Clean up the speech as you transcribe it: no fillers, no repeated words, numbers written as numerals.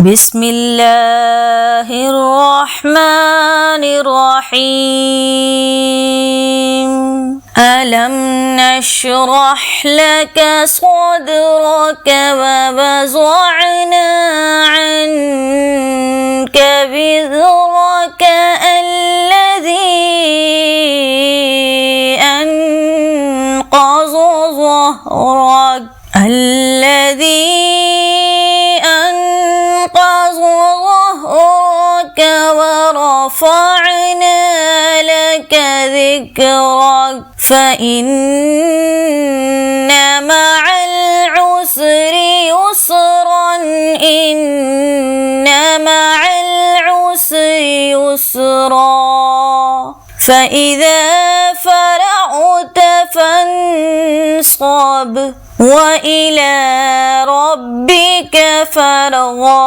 بسم الله الرحمن الرحيم. ألم نشرح لك صدرك ووضعنا عنك وزرك الذي أنقض ظهرك ورفعنا لك ذكرك فإن مع العسر يسرا إن مع العسر يسرا فإذا فرغت فانصب وإلى ربك فارغب.